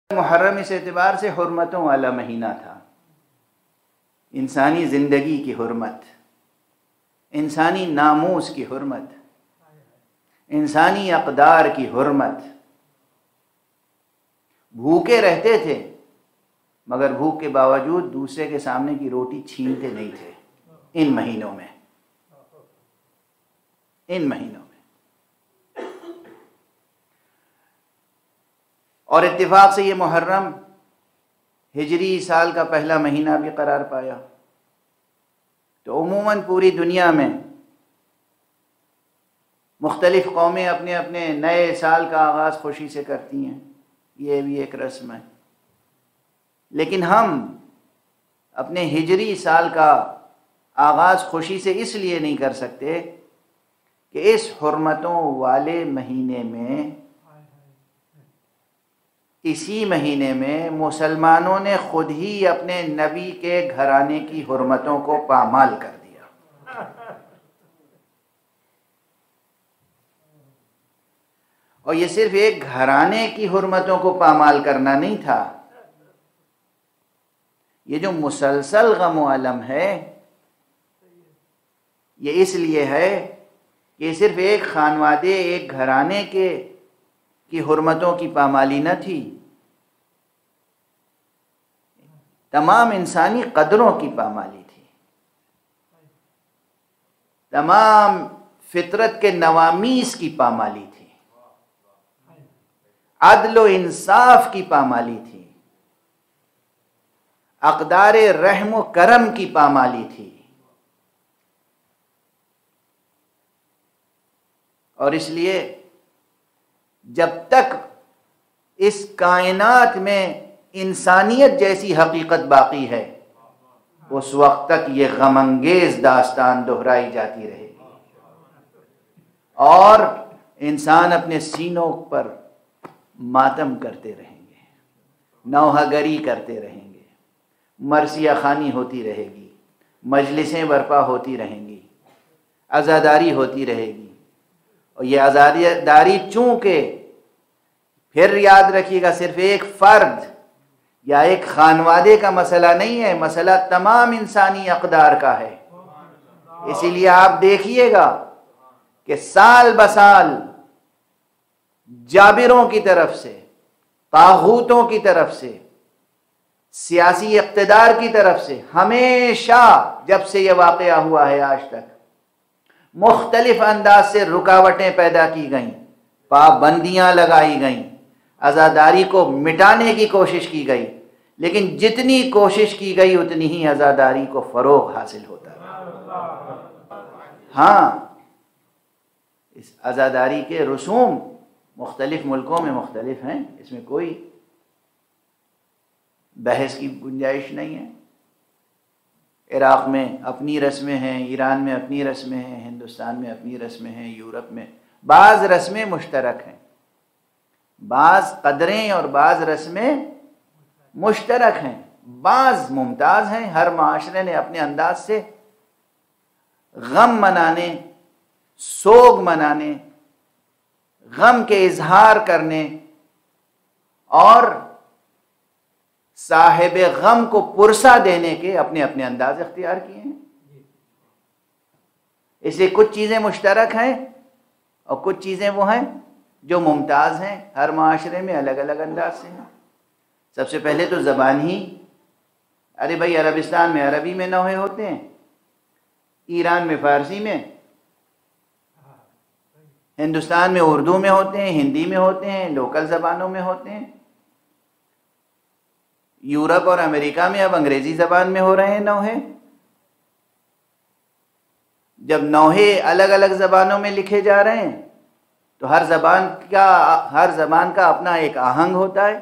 محرم اس اعتبار سے حرمتوں والا مہینہ تھا، انسانی زندگی کی حرمت، انسانی ناموس کی حرمت، انسانی اقدار کی حرمت۔ بھوکے رہتے تھے مگر بھوک کے باوجود دوسرے کے سامنے کی روٹی چھینتے نہیں تھے ان مہینوں میں، ان مہینوں میں۔ اور اتفاق سے یہ محرم ہجری سال کا پہلا مہینہ بھی قرار پایا، تو عموماً پوری دنیا میں مختلف قومیں اپنے اپنے نئے سال کا آغاز خوشی سے کرتی ہیں، یہ بھی ایک رسم ہے، لیکن ہم اپنے ہجری سال کا آغاز خوشی سے اس لیے نہیں کر سکتے کہ اس حرمتوں والے مہینے میں، اسی مہینے میں مسلمانوں نے خود ہی اپنے نبی کے گھرانے کی حرمتوں کو پامال کر دیا۔ اور یہ صرف ایک گھرانے کی حرمتوں کو پامال کرنا نہیں تھا، یہ جو مسلسل غم و الم ہے یہ اس لیے ہے کہ یہ صرف ایک خانوادے، ایک گھرانے کی حرمتوں کی پامالی نہ تھی، تمام انسانی قدروں کی پامالی تھی، تمام فطرت کے نوامیس کی پامالی تھی، عدل و انصاف کی پامالی تھی، اقدار رحم و کرم کی پامالی تھی۔ اور اس لیے جب تک اس کائنات میں انسانیت جیسی حقیقت باقی ہے اس وقت تک یہ غم انگیز داستان دہرائی جاتی رہے گی، اور انسان اپنے سینوں پر ماتم کرتے رہیں گے، نوحہ گری کرتے رہیں گے، مرثیہ خوانی ہوتی رہے گی، مجلسیں برپا ہوتی رہیں گی، عزاداری ہوتی رہے گی۔ اور یہ عزاداری چونکہ پھر یاد رکھیے گا صرف ایک فرد یا ایک خانوادے کا مسئلہ نہیں ہے، مسئلہ تمام انسانی اقدار کا ہے۔ اسی لیے آپ دیکھیے گا کہ سال بسال جابروں کی طرف سے، طاغوتوں کی طرف سے، سیاسی اقتدار کی طرف سے ہمیشہ جب سے یہ واقعہ ہوا ہے آج تک مختلف انداز سے رکاوٹیں پیدا کی گئیں، پابندیاں لگائی گئیں، عزاداری کو مٹانے کی کوشش کی گئی، لیکن جتنی کوشش کی گئی اتنی ہی عزاداری کو فروغ حاصل ہوتا ہے۔ ہاں، اس عزاداری کے رسوم مختلف ملکوں میں مختلف ہیں، اس میں کوئی بحث کی گنجائش نہیں ہے۔ عراق میں اپنی رسمیں ہیں، ایران میں اپنی رسمیں ہیں، ہندوستان میں اپنی رسمیں ہیں، یورپ میں بعض رسمیں مشترک ہیں، بعض قدریں اور بعض رسمیں مشترک ہیں، بعض ممتاز ہیں۔ ہر معاشرے نے اپنے انداز سے غم منانے، سوگ منانے، غم کے اظہار کرنے اور صاحب غم کو پرسہ دینے کے اپنے اپنے انداز اختیار کیے ہیں۔ اس لیے کچھ چیزیں مشترک ہیں اور کچھ چیزیں وہ ہیں جو ممتاز ہیں، ہر معاشرے میں الگ الگ انداز سے ہیں۔ سب سے پہلے تو زبان ہی، ارے بھائی عربستان میں عربی میں نوحے ہوتے ہیں، ایران میں فارسی میں، ہندوستان میں اردو میں ہوتے ہیں، ہندی میں ہوتے ہیں، لوکل زبانوں میں ہوتے ہیں۔ یورپ اور امریکہ میں اب انگریزی زبان میں ہو رہے ہیں نوحے۔ جب نوحے الگ الگ زبانوں میں لکھے جا رہے ہیں تو ہر زبان کا اپنا ایک آہنگ ہوتا ہے،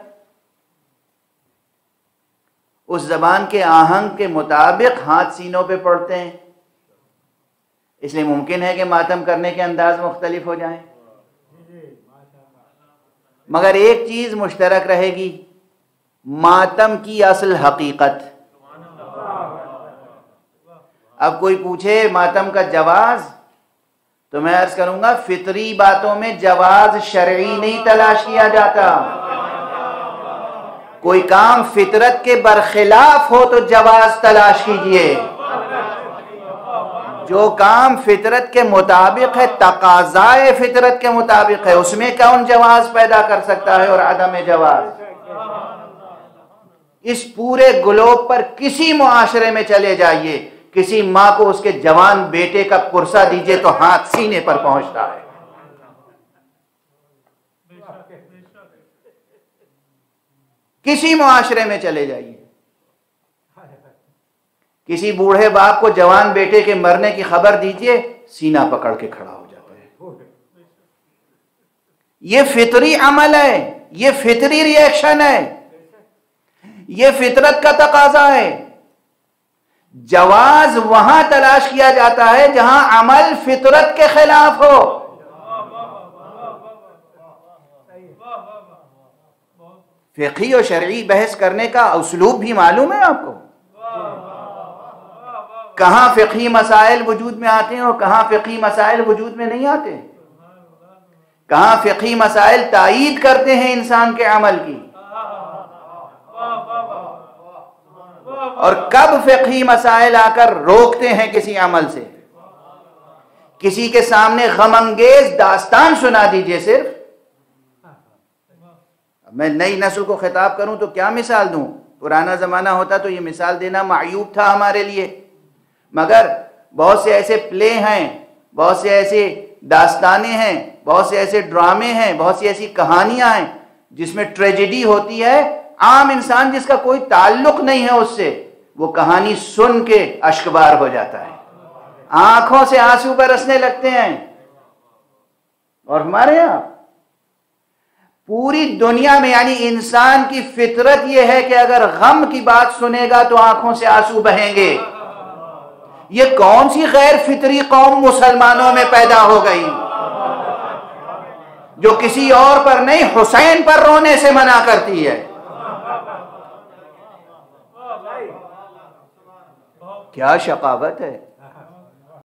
اس زبان کے آہنگ کے مطابق ہاتھ سینوں پہ پڑتے ہیں، اس لیے ممکن ہے کہ ماتم کرنے کے انداز مختلف ہو جائیں، مگر ایک چیز مشترک رہے گی، ماتم کی اصل حقیقت۔ اب کوئی پوچھے ماتم کا جواز تو میں عرض کروں گا فطری باتوں میں جواز شرعی نہیں تلاش کیا جاتا، کوئی کام فطرت کے برخلاف ہو تو جواز تلاش کیجئے، جو کام فطرت کے مطابق ہے، تقاضائے فطرت کے مطابق ہے، اس میں کون جواز پیدا کر سکتا ہے اور عدم جواز؟ اس پورے گلوب پر کسی معاشرے میں چلے جائیے، کسی ماں کو اس کے جوان بیٹے کا پرسہ دیجئے تو ہاتھ سینے پر پہنچتا ہے۔ کسی معاشرے میں چلے جائیے، کسی بوڑھے باپ کو جوان بیٹے کے مرنے کی خبر دیجئے، سینہ پکڑ کے کھڑا ہو جاتا ہے۔ یہ فطری عمل ہے، یہ فطری ری ایکشن ہے، یہ فطرت کا تقاضا ہے۔ جواز وہاں تلاش کیا جاتا ہے جہاں عمل فطرت کے خلاف ہو۔ فقہی و شرعی بحث کرنے کا اسلوب بھی معلوم ہے آپ کو، کہاں فقہی مسائل وجود میں آتے ہیں اور کہاں فقہی مسائل وجود میں نہیں آتے، کہاں فقہی مسائل تائید کرتے ہیں انسان کے عمل کی، اور کب فقہی مسائل آ کر روکتے ہیں کسی عمل سے۔ کسی کے سامنے غم انگیز داستان سنا دیجئے صرف، میں نئی نسل کو خطاب کروں تو کیا مثال دوں؟ پرانا زمانہ ہوتا تو یہ مثال دینا معیوب تھا ہمارے لیے، مگر بہت سے ایسے پلے ہیں، بہت سے ایسے داستانیں ہیں، بہت سے ایسے ڈرامے ہیں، بہت سی ایسی کہانیاں ہیں جس میں ٹریجڈی ہوتی ہے۔ عام انسان جس کا کوئی تعلق نہیں ہے اس سے، وہ کہانی سن کے اشکبار ہو جاتا ہے، آنکھوں سے آنسو برسنے لگتے ہیں۔ اور ہمارے یہاں پوری دنیا میں، یعنی انسان کی فطرت یہ ہے کہ اگر غم کی بات سنے گا تو آنکھوں سے آنسو بہیں گے۔ یہ کون سی غیر فطری قوم مسلمانوں میں پیدا ہو گئی جو کسی اور پر نہیں، حسین پر رونے سے منع کرتی ہے؟ کیا شقاوت ہے!